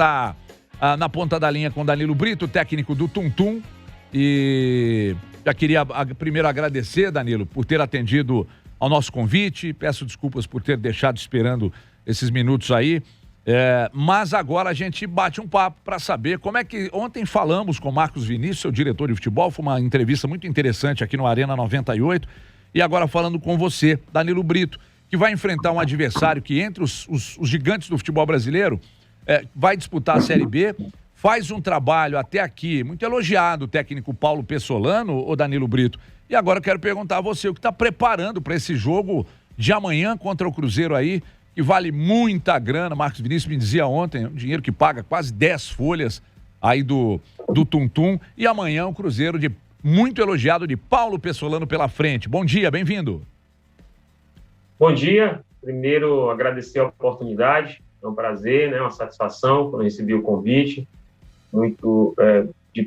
Está na ponta da linha com Danilo Brito, técnico do Tum Tum. E já queria primeiro agradecer, Danilo, por ter atendido ao nosso convite. Peço desculpas por ter deixado esperando esses minutos aí. Mas agora a gente bate um papo para saber como é que... Ontem falamos com o Marcos Vinícius, seu diretor de futebol. Foi uma entrevista muito interessante aqui no Arena 98. E agora falando com você, Danilo Brito, que vai enfrentar um adversário que entre os gigantes do futebol brasileiro vai disputar a Série B, faz um trabalho até aqui muito elogiado, o técnico Paulo Pessolano, o Danilo Brito. E agora eu quero perguntar a você o que está preparando para esse jogo de amanhã contra o Cruzeiro aí, que vale muita grana. Marcos Vinícius me dizia ontem, um dinheiro que paga quase 10 folhas aí do Tum Tum. E amanhã o Cruzeiro muito elogiado de Paulo Pessolano pela frente. Bom dia, bem-vindo. Bom dia. Primeiro, agradecer a oportunidade. É um prazer, né? Uma satisfação quando recebi o convite. Muito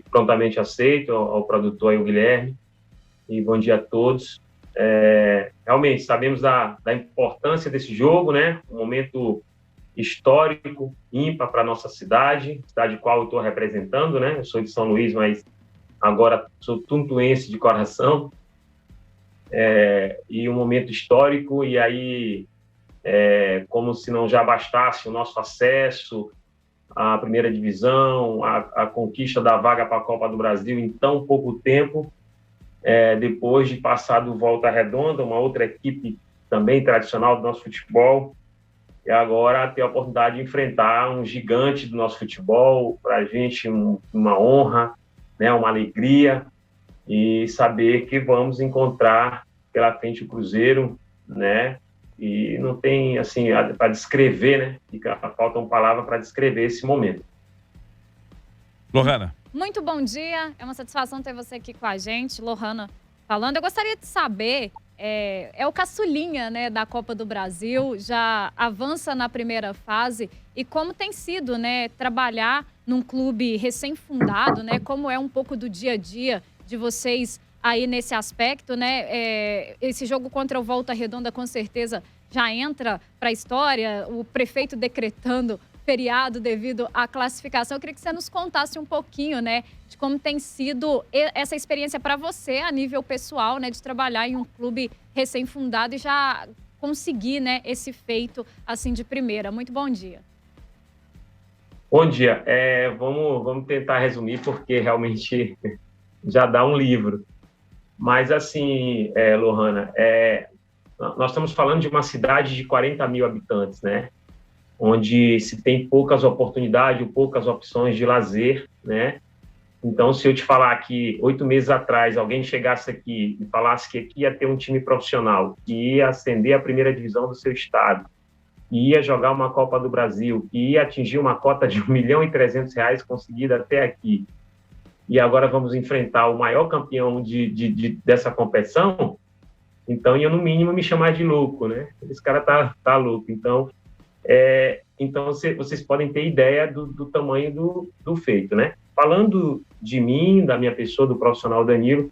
prontamente aceito ao produtor aí, o Guilherme. E bom dia a todos. Realmente, sabemos da importância desse jogo, né? Um momento histórico, ímpar para a nossa cidade qual eu estou representando, né? Eu sou de São Luís, mas agora sou tuntuense de coração. E um momento histórico, e aí, como se não já bastasse o nosso acesso à primeira divisão, a conquista da vaga para a Copa do Brasil em tão pouco tempo, depois de passar do Volta Redonda, uma outra equipe também tradicional do nosso futebol, e agora ter a oportunidade de enfrentar um gigante do nosso futebol, para a gente uma honra, né, uma alegria, e saber que vamos encontrar pela frente o Cruzeiro, né? E não tem, assim, para descrever, né? Faltam palavras para descrever esse momento. Lohana. Muito bom dia, é uma satisfação ter você aqui com a gente, Lohana falando. Eu gostaria de saber, o caçulinha, né, da Copa do Brasil, já avança na primeira fase, e como tem sido, né, trabalhar num clube recém-fundado, né, como é um pouco do dia a dia de vocês aí nesse aspecto, né? Esse jogo contra o Volta Redonda com certeza já entra para a história, o prefeito decretando feriado devido à classificação. Eu queria que você nos contasse um pouquinho, né, de como tem sido essa experiência para você a nível pessoal, né, de trabalhar em um clube recém-fundado e já conseguir, né, esse feito assim de primeira. Muito bom dia. Bom dia. Vamos tentar resumir, porque realmente já dá um livro. Mas, assim, Lohana, nós estamos falando de uma cidade de 40 mil habitantes, né? Onde se tem poucas oportunidades, poucas opções de lazer, né? Então, se eu te falar que 8 meses atrás alguém chegasse aqui e falasse que aqui ia ter um time profissional, que ia ascender a primeira divisão do seu estado, que ia jogar uma Copa do Brasil, que ia atingir uma cota de R$1.300.000 conseguida até aqui, e agora vamos enfrentar o maior campeão dessa competição, então ia no mínimo me chamar de louco, né? Esse cara tá louco. Então, vocês podem ter ideia do tamanho do feito, né? Falando de mim, da minha pessoa, do profissional Danilo,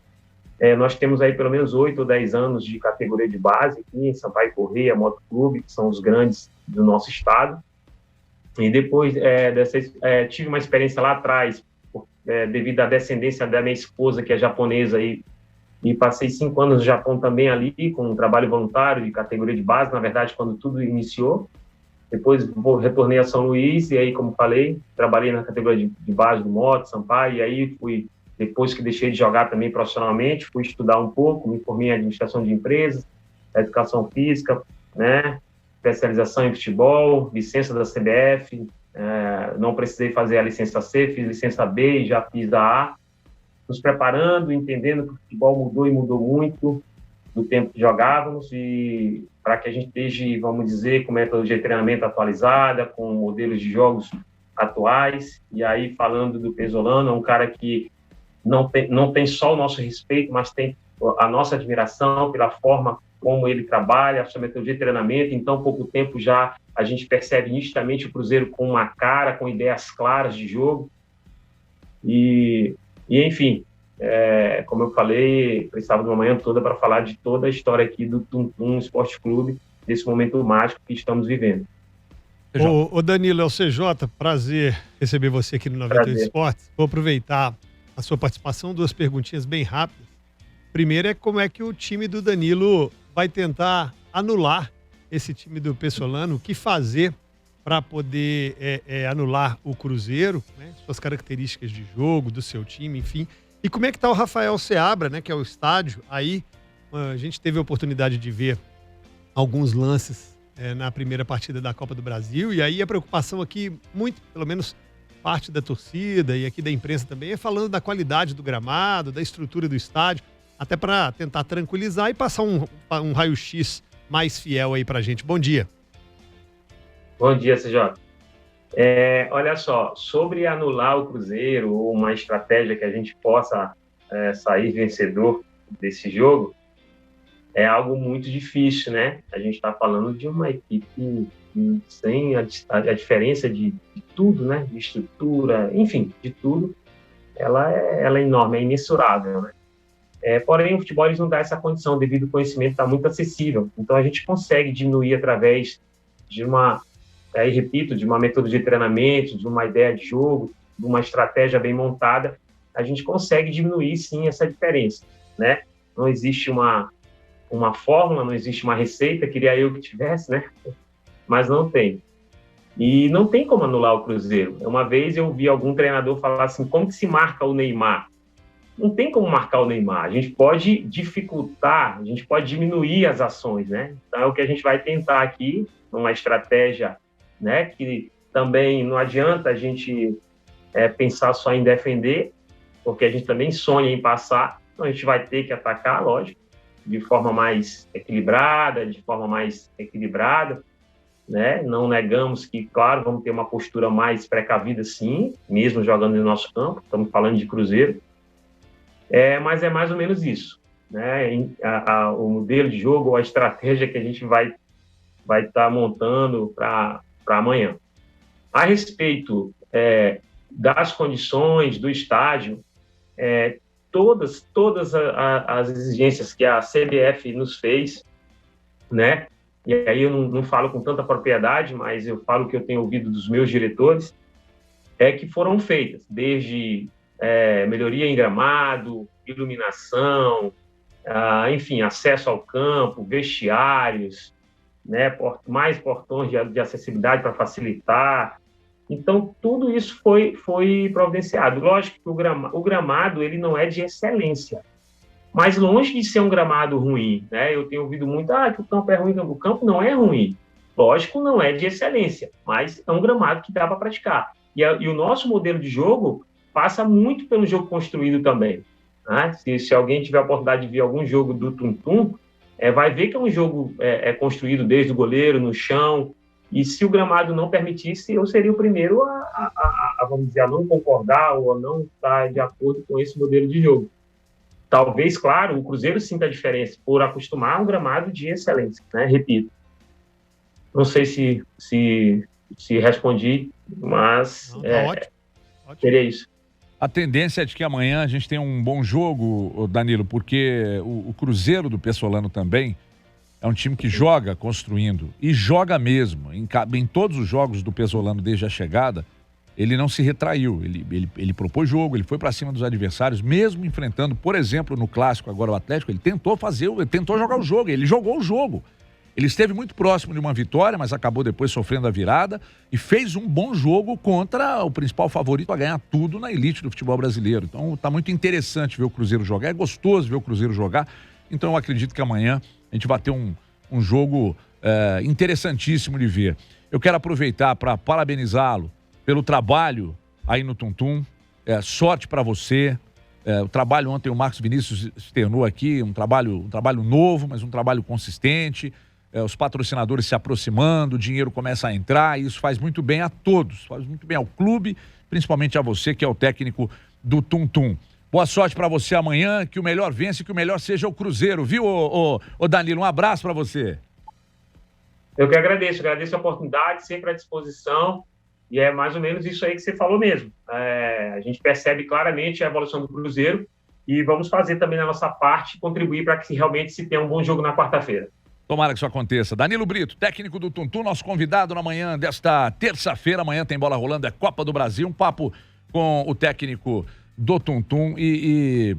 nós temos aí pelo menos 8 ou 10 anos de categoria de base aqui em Sampaio Corrêa, Moto Clube, que são os grandes do nosso estado. E depois tive uma experiência lá atrás, devido à descendência da minha esposa, que é japonesa, e passei 5 anos no Japão também ali, com um trabalho voluntário de categoria de base, na verdade, quando tudo iniciou. Depois retornei a São Luís, e aí, como falei, trabalhei na categoria de base do Moto, Sampaio, e aí depois que deixei de jogar também profissionalmente, fui estudar um pouco, me formei em administração de empresas, educação física, né, especialização em futebol, licença da CBF, não precisei fazer a licença C, fiz licença B e já fiz a A, nos preparando, entendendo que o futebol mudou e mudou muito do tempo que jogávamos, e para que a gente esteja, vamos dizer, com metodologia de treinamento atualizada, com modelos de jogos atuais. E aí, falando do Pessolano, é um cara que não tem só o nosso respeito, mas tem a nossa admiração pela forma como ele trabalha, a sua metodologia de treinamento. Em tão pouco tempo já a gente percebe nitidamente o Cruzeiro com uma cara, com ideias claras de jogo. E enfim, como eu falei, precisava de uma manhã toda para falar de toda a história aqui do Tum Tum Esporte Clube, desse momento mágico que estamos vivendo. Ô Danilo, é o CJ, prazer receber você aqui no 98 Esportes. Vou aproveitar a sua participação, 2 perguntinhas bem rápidas. Primeiro é como é que o time do Danilo vai tentar anular esse time do Pessolano, o que fazer para poder anular o Cruzeiro, né? Suas características de jogo, do seu time, enfim. E como é que está o Rafael Seabra, né, que é o estádio? Aí a gente teve a oportunidade de ver alguns lances na primeira partida da Copa do Brasil, e aí a preocupação aqui, muito, pelo menos parte da torcida e aqui da imprensa também, é falando da qualidade do gramado, da estrutura do estádio, até para tentar tranquilizar e passar um raio-x mais fiel aí pra gente. Bom dia. Bom dia, CJ. Olha só, sobre anular o Cruzeiro ou uma estratégia que a gente possa sair vencedor desse jogo, é algo muito difícil, né? A gente está falando de uma equipe sem a diferença de tudo, né? De estrutura, enfim, de tudo. Ela é enorme, é imensurável, né? Porém, o futebol não dá essa condição devido ao conhecimento estar muito acessível. Então, a gente consegue diminuir através de de uma metodologia de treinamento, de uma ideia de jogo, de uma estratégia bem montada, a gente consegue diminuir, sim, essa diferença, né? Não existe uma fórmula, não existe uma receita, queria eu que tivesse, né? Mas não tem. E não tem como anular o Cruzeiro. Uma vez eu vi algum treinador falar assim, como que se marca o Neymar? Não tem como marcar o Neymar. A gente pode dificultar, a gente pode diminuir as ações, né? Então é o que a gente vai tentar aqui, numa estratégia, né? Que também não adianta a gente pensar só em defender, porque a gente também sonha em passar, então a gente vai ter que atacar, lógico, de forma mais equilibrada, né? Não negamos que, claro, vamos ter uma postura mais precavida, sim, mesmo jogando no nosso campo, estamos falando de Cruzeiro, mas é mais ou menos isso, né? O modelo de jogo, a estratégia que a gente vai estar montando para amanhã. A respeito das condições do estádio, todas as exigências que a CBF nos fez, né? E aí eu não falo com tanta propriedade, mas eu falo que eu tenho ouvido dos meus diretores, que foram feitas, desde melhoria em gramado, iluminação, enfim, acesso ao campo, vestiários, né? Mais portões de acessibilidade para facilitar. Então, tudo isso foi providenciado. Lógico que o gramado ele não é de excelência, mas longe de ser um gramado ruim, né? Eu tenho ouvido muito, que o campo é ruim. O campo não é ruim. Lógico, não é de excelência, mas é um gramado que dá para praticar. E o nosso modelo de jogo passa muito pelo jogo construído também, né? Se alguém tiver a oportunidade de ver algum jogo do Tum-Tum, vai ver que é um jogo construído desde o goleiro, no chão. E se o gramado não permitisse, eu seria o primeiro vamos dizer, a não concordar ou a não estar de acordo com esse modelo de jogo. Talvez, claro, o Cruzeiro sinta a diferença por acostumar a um gramado de excelência, né? Repito. Não sei se respondi, mas ótimo. Seria isso. A tendência é de que amanhã a gente tenha um bom jogo, Danilo, porque o Cruzeiro do Pessolano também é um time que joga construindo, e joga mesmo. Em todos os jogos do Pessolano desde a chegada, ele não se retraiu, ele propôs jogo, ele foi para cima dos adversários, mesmo enfrentando, por exemplo, no Clássico agora o Atlético, ele tentou jogar o jogo, ele jogou o jogo. Ele esteve muito próximo de uma vitória, mas acabou depois sofrendo a virada e fez um bom jogo contra o principal favorito a ganhar tudo na elite do futebol brasileiro. Então tá muito interessante ver o Cruzeiro jogar, é gostoso ver o Cruzeiro jogar. Então eu acredito que amanhã a gente vai ter um jogo interessantíssimo de ver. Eu quero aproveitar para parabenizá-lo pelo trabalho aí no Tum-Tum. Sorte para você. O trabalho ontem o Marcos Vinícius externou aqui, um trabalho novo, mas um trabalho consistente. Os patrocinadores se aproximando, o dinheiro começa a entrar, e isso faz muito bem a todos, faz muito bem ao clube, principalmente a você que é o técnico do Tum-Tum. Boa sorte para você amanhã, que o melhor vence, que o melhor seja o Cruzeiro, viu, ô Danilo? Um abraço para você. Eu que agradeço a oportunidade, sempre à disposição, e é mais ou menos isso aí que você falou mesmo. A gente percebe claramente a evolução do Cruzeiro e vamos fazer também na nossa parte, contribuir para que realmente se tenha um bom jogo na quarta-feira. Tomara que isso aconteça. Danilo Brito, técnico do Tuntum, nosso convidado na manhã desta terça-feira. Amanhã tem bola rolando, é Copa do Brasil. Um papo com o técnico do Tuntum e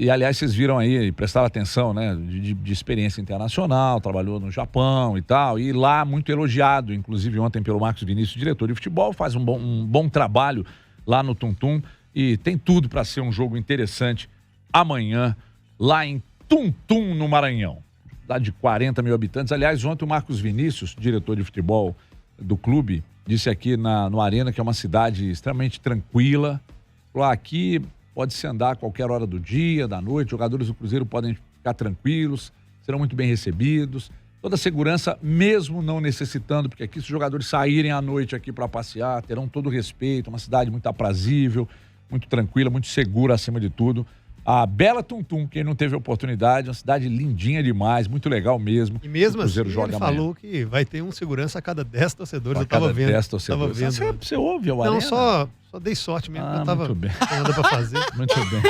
aliás, vocês viram aí, prestaram atenção, né, de experiência internacional, trabalhou no Japão e tal, e lá muito elogiado, inclusive ontem pelo Marcos Vinícius, diretor de futebol, faz um bom trabalho lá no Tuntum e tem tudo para ser um jogo interessante amanhã, lá em Tuntum, no Maranhão. Cidade de 40 mil habitantes. Aliás, ontem o Marcos Vinícius, diretor de futebol do clube, disse aqui no Arena que é uma cidade extremamente tranquila. Falou, aqui pode-se andar a qualquer hora do dia, da noite, jogadores do Cruzeiro podem ficar tranquilos, serão muito bem recebidos. Toda a segurança, mesmo não necessitando, porque aqui se os jogadores saírem à noite aqui para passear, terão todo o respeito, uma cidade muito aprazível, muito tranquila, muito segura acima de tudo. A bela Tuntum, quem não teve oportunidade, uma cidade lindinha demais, muito legal mesmo. E mesmo assim, ele falou que vai ter um segurança a cada 10 torcedores. Eu tava vendo. 10 torcedores. Você ouve o Arena? Não, só dei sorte mesmo, eu tava muito bem. sem nada pra fazer. Muito bem.